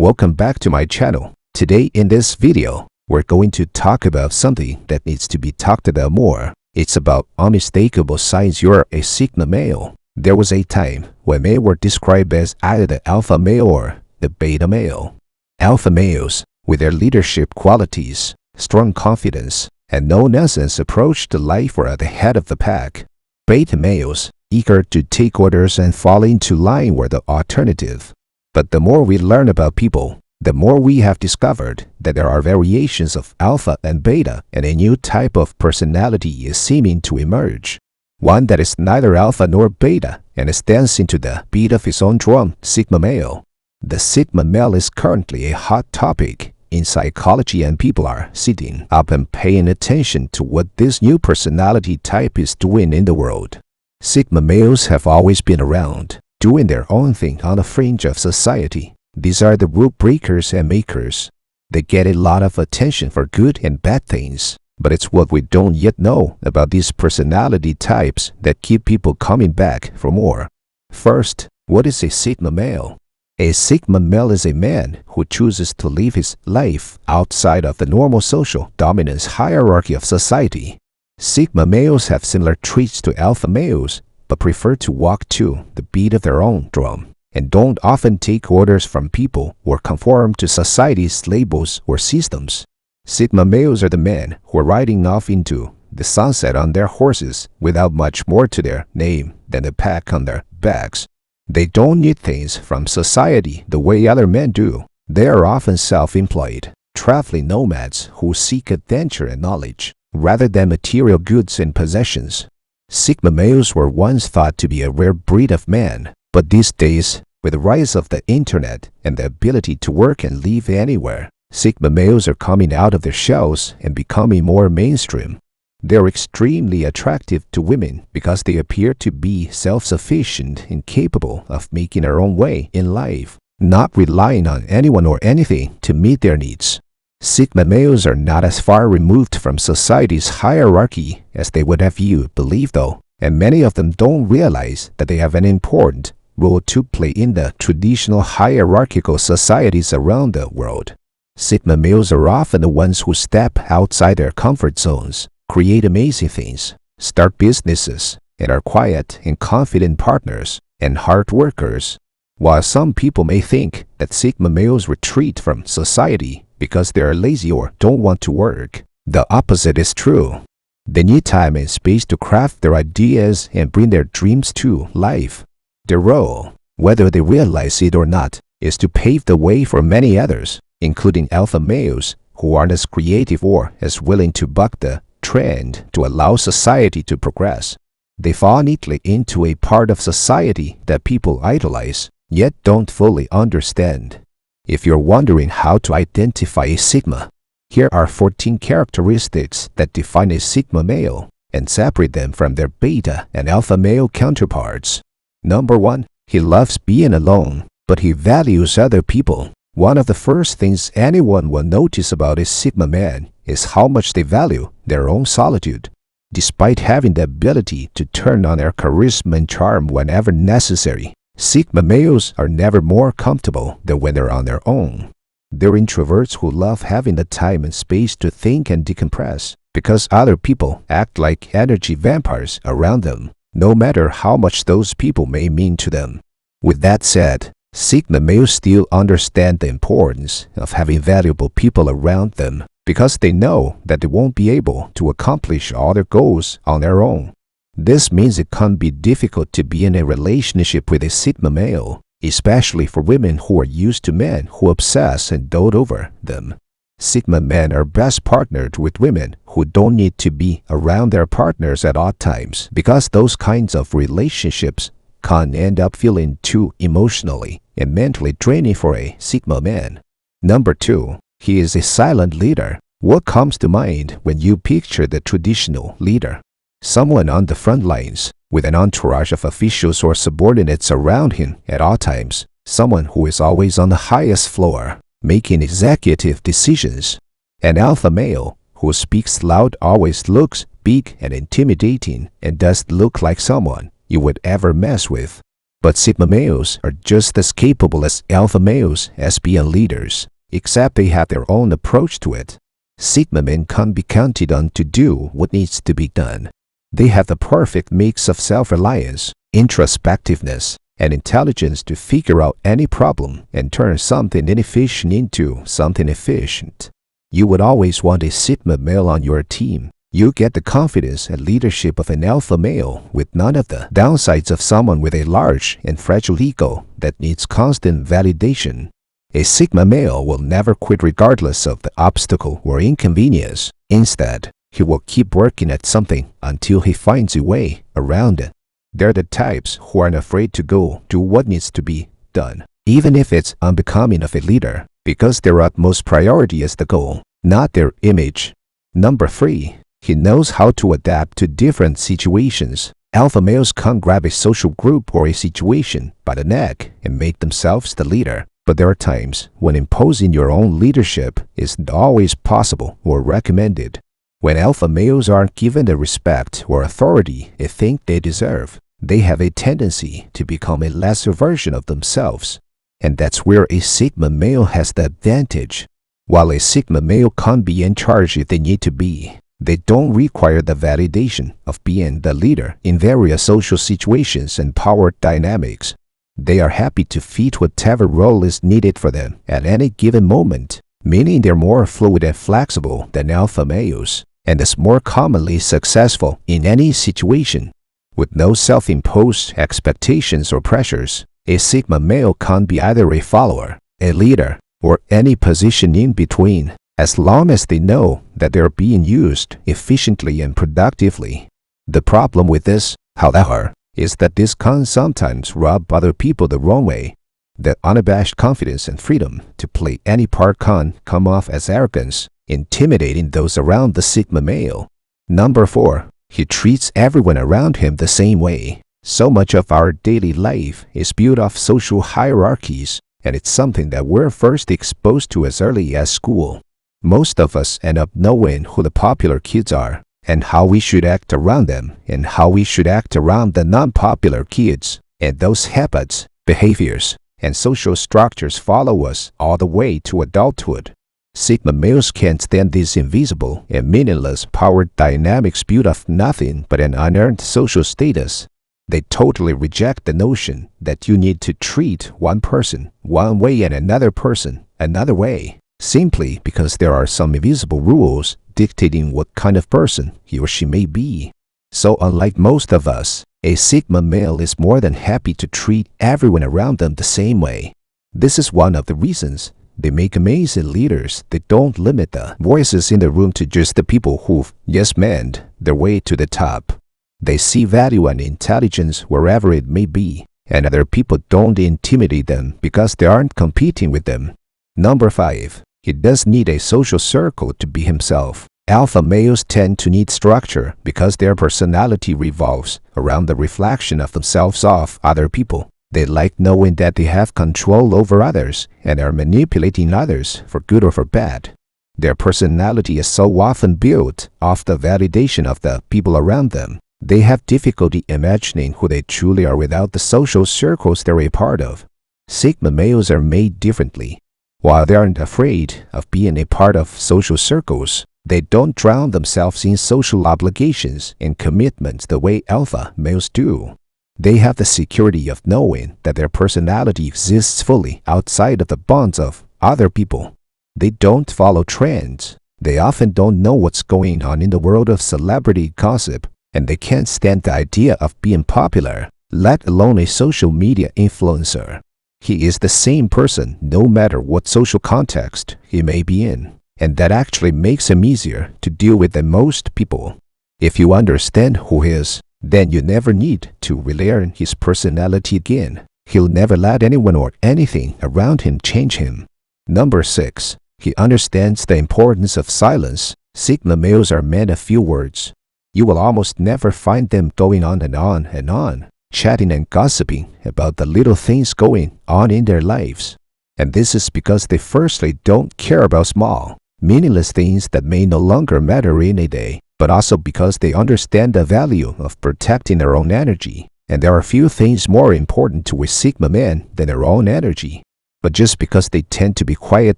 welcome back to my channel. Today in this video, we're going to talk about something that needs to be talked about more. It's about unmistakable signs you're a sigma male. There was a time when males were described as either the alpha male or the beta male. Alpha males, with their leadership qualities, strong confidence, and no-nonsense approach to life, were at the head of the pack. Beta males, eager to take orders and fall into line, were the alternative. But the more we learn about people, the more we have discovered that there are variations of alpha and beta, and a new type of personality is seeming to emerge. One that is neither alpha nor beta and stands into the beat of his own drum, sigma male. The sigma male is currently a hot topic in psychology, and people are sitting up and paying attention to what this new personality type is doing in the world. Sigma males have always been around, doing their own thing on the fringe of society. These are the rule breakers and makers. They get a lot of attention for good and bad things, but it's what we don't yet know about these personality types that keep people coming back for more. First, what is a sigma male? A sigma male is a man who chooses to live his life outside of the normal social dominance hierarchy of society. Sigma males have similar traits to alpha males, but prefer to walk to the beat of their own drum, and don't often take orders from people or conform to society's labels or systems. Sigma males are the men who are riding off into the sunset on their horses without much more to their name than the pack on their backs. They don't need things from society the way other men do. They are often self-employed, traveling nomads who seek adventure and knowledge, rather than material goods and possessions. Sigma males were once thought to be a rare breed of man, but these days, with the rise of the internet and the ability to work and live anywhere, sigma males are coming out of their shells and becoming more mainstream. They're extremely attractive to women because they appear to be self-sufficient and capable of making their own way in life, not relying on anyone or anything to meet their needs. Sigma males are not as far removed from society's hierarchy as they would have you believe, though, and many of them don't realize that they have an important role to play in the traditional hierarchical societies around the world. Sigma males are often the ones who step outside their comfort zones, create amazing things, start businesses, and are quiet and confident partners and hard workers. While some people may think that sigma males retreat from society because they are lazy or don't want to work, the opposite is true. They need time and space to craft their ideas and bring their dreams to life. Their role, whether they realize it or not, is to pave the way for many others, including alpha males who aren't as creative or as willing to buck the trend to allow society to progress. They fall neatly into a part of society that people idolize, yet don't fully understand. If you're wondering how to identify a sigma, here are 14 characteristics that define a sigma male and separate them from their beta and alpha male counterparts. Number 1. He loves being alone, but he values other people. One of the first things anyone will notice about a sigma man is how much they value their own solitude. Despite having the ability to turn on their charisma and charm whenever necessary, sigma males are never more comfortable than when they're on their own. They're introverts who love having the time and space to think and decompress because other people act like energy vampires around them, no matter how much those people may mean to them. With that said, sigma males still understand the importance of having valuable people around them because they know that they won't be able to accomplish all their goals on their own. This means it can be difficult to be in a relationship with a sigma male, especially for women who are used to men who obsess and dote over them. Sigma men are best partnered with women who don't need to be around their partners at all times because those kinds of relationships can end up feeling too emotionally and mentally draining for a sigma man. Number 2. He is a silent leader. What comes to mind when you picture the traditional leader? Someone on the front lines, with an entourage of officials or subordinates around him at all times. Someone who is always on the highest floor, making executive decisions. An alpha male who speaks loud always looks big and intimidating and does look like someone you would ever mess with. But Sigma males are just as capable as alpha males as being leaders, except they have their own approach to it. Sigma men can't be counted on to do what needs to be done. They have the perfect mix of self-reliance, introspectiveness, and intelligence to figure out any problem and turn something inefficient into something efficient. You would always want a Sigma male on your team. You get the confidence and leadership of an alpha male with none of the downsides of someone with a large and fragile ego that needs constant validation. A Sigma male will never quit regardless of the obstacle or inconvenience. Instead, he will keep working at something until he finds a way around it. They're the types who aren't afraid to go do what needs to be done, even if it's unbecoming of a leader, because their utmost priority is the goal, not their image. Number 3. He knows how to adapt to different situations. Alpha males can't grab a social group or a situation by the neck and make themselves the leader. But there are times when imposing your own leadership isn't always possible or recommended. When alpha males aren't given the respect or authority they think they deserve, they have a tendency to become a lesser version of themselves. And that's where a Sigma male has the advantage. While a Sigma male can't be in charge if they need to be, they don't require the validation of being the leader in various social situations and power dynamics. They are happy to fit whatever role is needed for them at any given moment, meaning they're more fluid and flexible than alpha males, and is more commonly successful in any situation. With no self-imposed expectations or pressures, a Sigma male can't be either a follower, a leader, or any position in between, as long as they know that they're being used efficiently and productively. The problem with this, however, is that this can sometimes rub other people the wrong way. The unabashed confidence and freedom to play any part can come off as arrogance, intimidating those around the Sigma male. Number 4. He treats everyone around him the same way. So much of our daily life is built off social hierarchies, and it's something that we're first exposed to as early as school. Most of us end up knowing who the popular kids are, and how we should act around them, and how we should act around the non-popular kids. And those habits, behaviors, and social structures follow us all the way to adulthood. Sigma males can't stand these invisible and meaningless power dynamics built of nothing but an unearned social status. They totally reject the notion that you need to treat one person one way and another person another way, simply because there are some invisible rules dictating what kind of person he or she may be. So unlike most of us, a Sigma male is more than happy to treat everyone around them the same way. This is one of the reasons they make amazing leaders. They don't limit the voices in the room to just the people who've yes-manned their way to the top. They see value and intelligence wherever it may be, and other people don't intimidate them because they aren't competing with them. Number 5. He does need a social circle to be himself. Alpha males tend to need structure because their personality revolves around the reflection of themselves off other people. They like knowing that they have control over others and are manipulating others for good or for bad. Their personality is so often built off the validation of the people around them. They have difficulty imagining who they truly are without the social circles they're a part of. Sigma males are made differently. While they aren't afraid of being a part of social circles, they don't drown themselves in social obligations and commitments the way alpha males do. They have the security of knowing that their personality exists fully outside of the bonds of other people. They don't follow trends. They often don't know what's going on in the world of celebrity gossip, and they can't stand the idea of being popular, let alone a social media influencer. He is the same person no matter what social context he may be in, and that actually makes him easier to deal with than most people. If you understand who he is, then you never need to relearn his personality again. He'll never let anyone or anything around him change him. Number 6. He understands the importance of silence. Sigma males are men of few words. You will almost never find them going on and on and on, chatting and gossiping about the little things going on in their lives. And this is because they firstly don't care about small, meaningless things that may no longer matter in a day, but also because they understand the value of protecting their own energy. And there are few things more important to a Sigma man than their own energy. But just because they tend to be quiet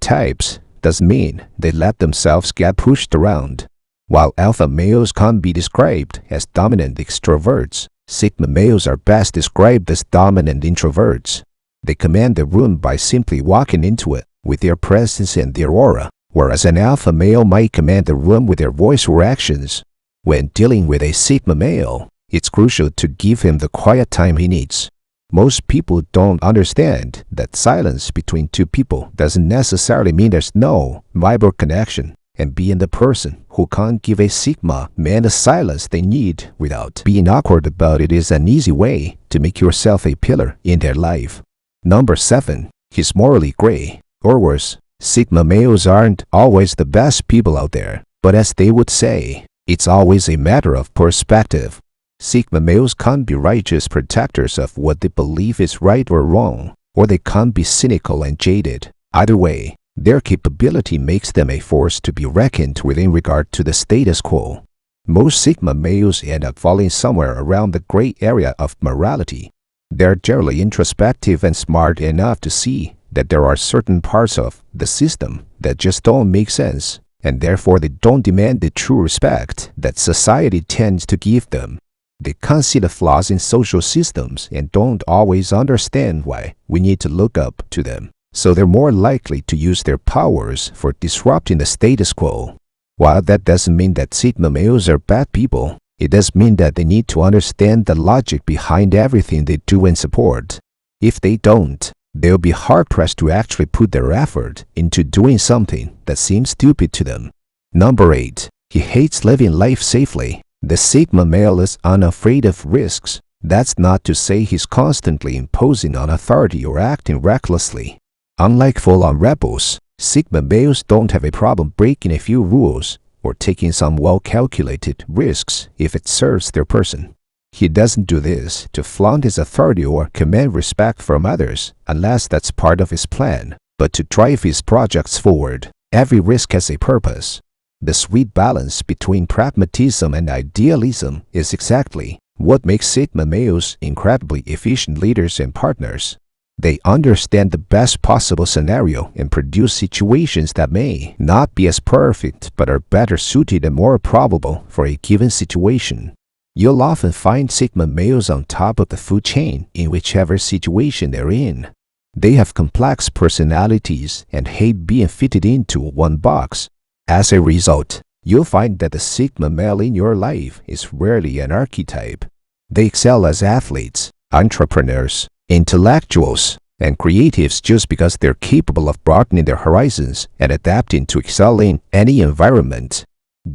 types doesn't mean they let themselves get pushed around. While alpha males can't be described as dominant extroverts, Sigma males are best described as dominant introverts. They command the room by simply walking into it with their presence and their aura, whereas an alpha male might command the room with their voice or actions. When dealing with a Sigma male, it's crucial to give him the quiet time he needs. Most people don't understand that silence between two people doesn't necessarily mean there's no vibrant connection, and being the person who can't give a Sigma man the silence they need without being awkward about it is an easy way to make yourself a pillar in their life. Number 7. He's morally gray. Or worse, Sigma males aren't always the best people out there, but as they would say, it's always a matter of perspective. Sigma males can't be righteous protectors of what they believe is right or wrong, or they can't be cynical and jaded. Either way, their capability makes them a force to be reckoned with in regard to the status quo. Most Sigma males end up falling somewhere around the gray area of morality. They're generally introspective and smart enough to see that there are certain parts of the system that just don't make sense, and therefore they don't demand the true respect that society tends to give them. They can't see the flaws in social systems and don't always understand why we need to look up to them, so they're more likely to use their powers for disrupting the status quo. While that doesn't mean that Sigma males are bad people, it does mean that they need to understand the logic behind everything they do and support. If they don't, they'll be hard-pressed to actually put their effort into doing something that seems stupid to them. Number 8. He hates living life safely. The Sigma male is unafraid of risks. That's not to say he's constantly imposing on authority or acting recklessly. Unlike full-on rebels, Sigma males don't have a problem breaking a few rules or taking some well-calculated risks if it serves their person. He doesn't do this to flaunt his authority or command respect from others unless that's part of his plan, but to drive his projects forward. Every risk has a purpose. The sweet balance between pragmatism and idealism is exactly what makes Sigma males incredibly efficient leaders and partners. They understand the best possible scenario and produce situations that may not be as perfect but are better suited and more probable for a given situation. You'll often find Sigma males on top of the food chain in whichever situation they're in. They have complex personalities and hate being fitted into one box. As a result, you'll find that the Sigma male in your life is rarely an archetype. They excel as athletes, entrepreneurs, intellectuals, and creatives just because they're capable of broadening their horizons and adapting to excel in any environment.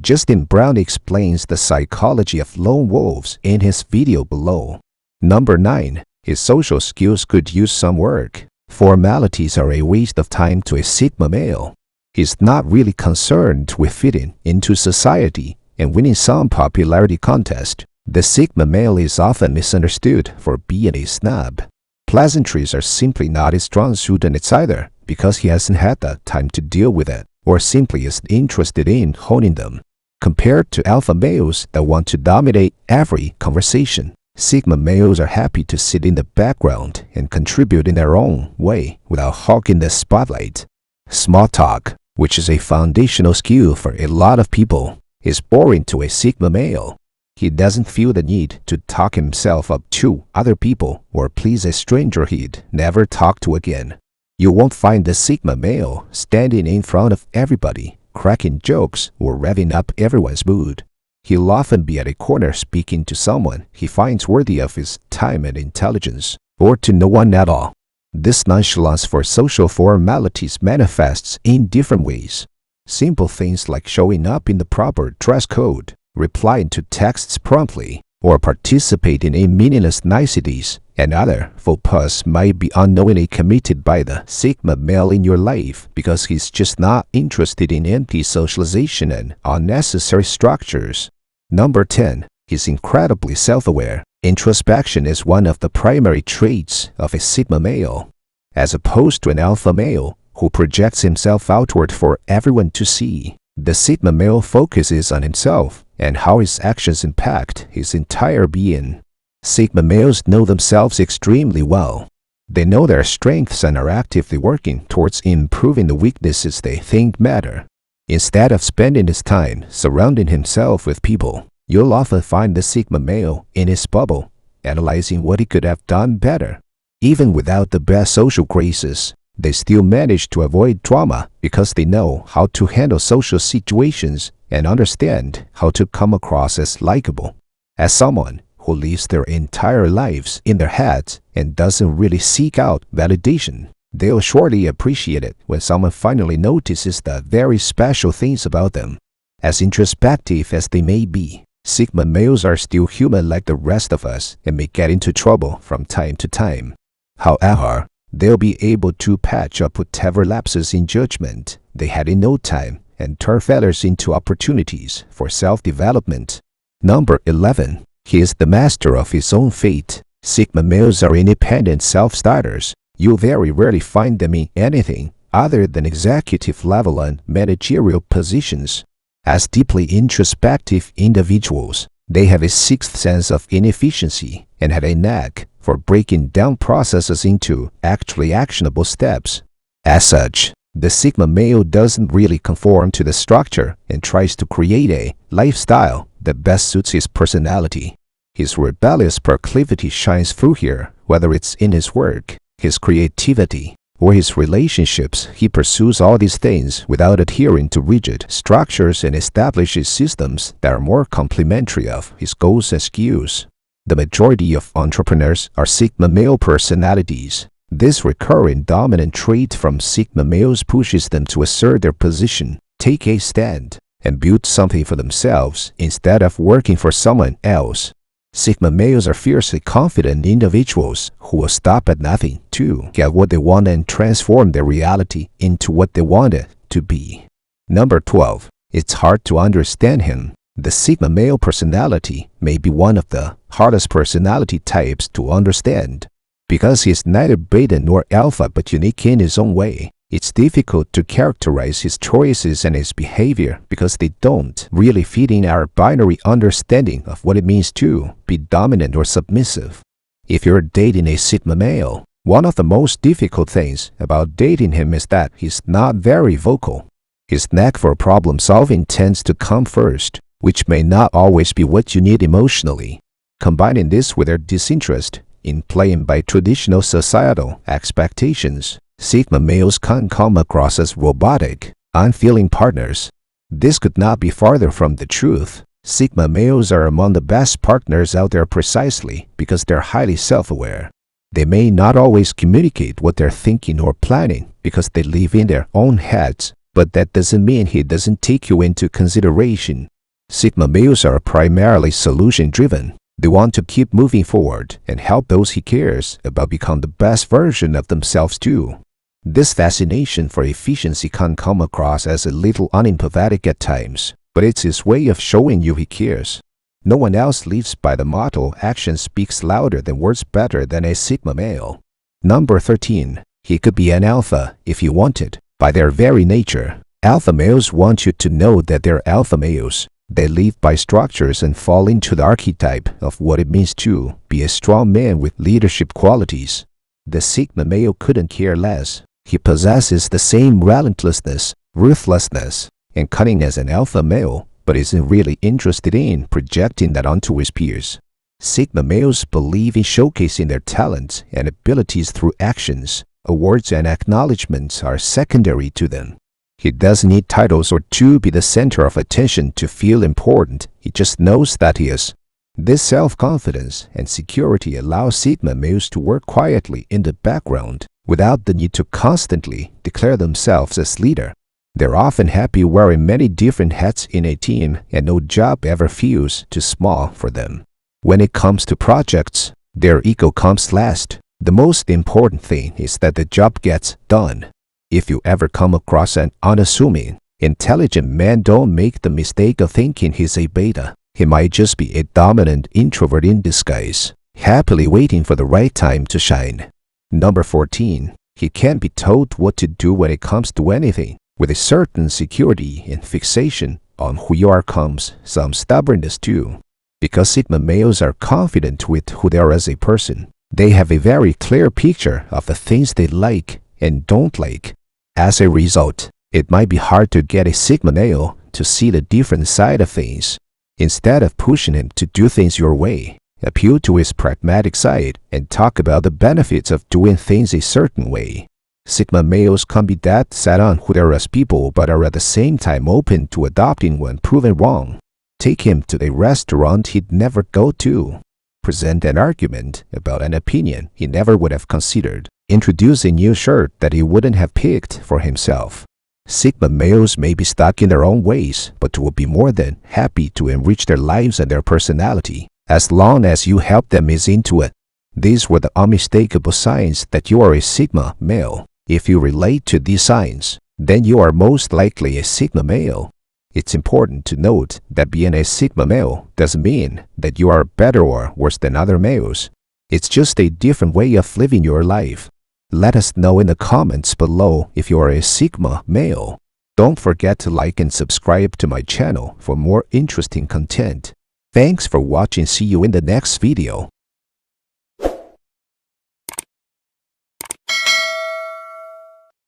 Justin Brown explains the psychology of lone wolves in his video below. Number 9. His social skills could use some work. Formalities are a waste of time to a Sigma male. He's not really concerned with fitting into society and winning some popularity contest. The Sigma male is often misunderstood for being a snob. Pleasantries are simply not his strong suit, and it's either because he hasn't had the time to deal with it or simply isn't interested in honing them. Compared to alpha males that want to dominate every conversation, Sigma males are happy to sit in the background and contribute in their own way without hogging the spotlight. Small talk, which is a foundational skill for a lot of people, is boring to a Sigma male. He doesn't feel the need to talk himself up to other people or please a stranger he'd never talk to again. You won't find the Sigma male standing in front of everybody, cracking jokes or revving up everyone's mood. He'll often be at a corner speaking to someone he finds worthy of his time and intelligence, or to no one at all. This nonchalance for social formalities manifests in different ways. Simple things like showing up in the proper dress code, replying to texts promptly, or participating in meaningless niceties and other faux pas might be unknowingly committed by the Sigma male in your life because he's just not interested in empty socialization and unnecessary structures. Number 10. He's incredibly self-aware. Introspection is one of the primary traits of a Sigma male. As opposed to an alpha male who projects himself outward for everyone to see, the Sigma male focuses on himself and how his actions impact his entire being. Sigma males know themselves extremely well. They know their strengths and are actively working towards improving the weaknesses they think matter. Instead of spending his time surrounding himself with people, you'll often find the Sigma male in his bubble, analyzing what he could have done better. Even without the best social graces, they still manage to avoid drama because they know how to handle social situations and understand how to come across as likable. As someone who lives their entire lives in their heads and doesn't really seek out validation, they'll surely appreciate it when someone finally notices the very special things about them. As introspective as they may be, Sigma males are still human like the rest of us and may get into trouble from time to time. However, they'll be able to patch up whatever lapses in judgment they had in no time and turn failures into opportunities for self-development. Number 11. He is the master of his own fate. Sigma males are independent self-starters. You'll very rarely find them in anything other than executive level and managerial positions. As deeply introspective individuals, they have a sixth sense of inefficiency and have a knack for breaking down processes into actually actionable steps. As such, the Sigma male doesn't really conform to the structure and tries to create a lifestyle that best suits his personality. His rebellious proclivity shines through here, whether it's in his work, his creativity, or his relationships. He pursues all these things without adhering to rigid structures and establishes systems that are more complementary of his goals and skills. The majority of entrepreneurs are Sigma male personalities. This recurring dominant trait from Sigma males pushes them to assert their position, take a stand, and build something for themselves instead of working for someone else. Sigma males are fiercely confident individuals who will stop at nothing to get what they want and transform their reality into what they want it to be. Number 12. It's hard to understand him. The Sigma male personality may be one of the hardest personality types to understand. Because he is neither beta nor alpha but unique in his own way, it's difficult to characterize his choices and his behavior because they don't really fit in our binary understanding of what it means to be dominant or submissive. If you're dating a Sigma male, one of the most difficult things about dating him is that he's not very vocal. His knack for problem solving tends to come first, which may not always be what you need emotionally. Combining this with their disinterest in playing by traditional societal expectations, Sigma males can come across as robotic, unfeeling partners. This could not be farther from the truth. Sigma males are among the best partners out there precisely because they're highly self-aware. They may not always communicate what they're thinking or planning because they live in their own heads, but that doesn't mean he doesn't take you into consideration. Sigma males are primarily solution-driven. They want to keep moving forward and help those he cares about become the best version of themselves too. This fascination for efficiency can come across as a little unempathetic at times, but it's his way of showing you he cares. No one else lives by the motto, action speaks louder than words better than a Sigma male. Number 13. He could be an alpha if you wanted. By their very nature, alpha males want you to know that they're alpha males. They live by structures and fall into the archetype of what it means to be a strong man with leadership qualities. The Sigma male couldn't care less. He possesses the same relentlessness, ruthlessness, and cunning as an alpha male, but isn't really interested in projecting that onto his peers. Sigma males believe in showcasing their talents and abilities through actions. Awards and acknowledgments are secondary to them. He doesn't need titles or to be the center of attention to feel important. He just knows that he is. This self-confidence and security allows Sigma males to work quietly in the background without the need to constantly declare themselves as leader. They're often happy wearing many different hats in a team, and no job ever feels too small for them. When it comes to projects, their ego comes last. The most important thing is that the job gets done. If you ever come across an unassuming, intelligent man, don't make the mistake of thinking he's a beta. He might just be a dominant introvert in disguise, happily waiting for the right time to shine. Number 14. He can't be told what to do when it comes to anything. With a certain security and fixation on who you are comes some stubbornness too. Because Sigma males are confident with who they are as a person. They have a very clear picture of the things they like and don't like. As a result, it might be hard to get a Sigma male to see the different side of things. Instead of pushing him to do things your way, appeal to his pragmatic side and talk about the benefits of doing things a certain way. Sigma males can be dead set on who they are as people but are at the same time open to adopting when proven wrong. Take him to a restaurant he'd never go to. Present an argument about an opinion he never would have considered. Introduce a new shirt that he wouldn't have picked for himself. Sigma males may be stuck in their own ways, but will be more than happy to enrich their lives and their personality, as long as you help them ease into it. These were the unmistakable signs that you are a Sigma male. If you relate to these signs, then you are most likely a Sigma male. It's important to note that being a Sigma male doesn't mean that you are better or worse than other males. It's just a different way of living your life. Let us know in the comments below if you are a Sigma male. Don't forget to like and subscribe to my channel for more interesting content. Thanks for watching. See you in the next video.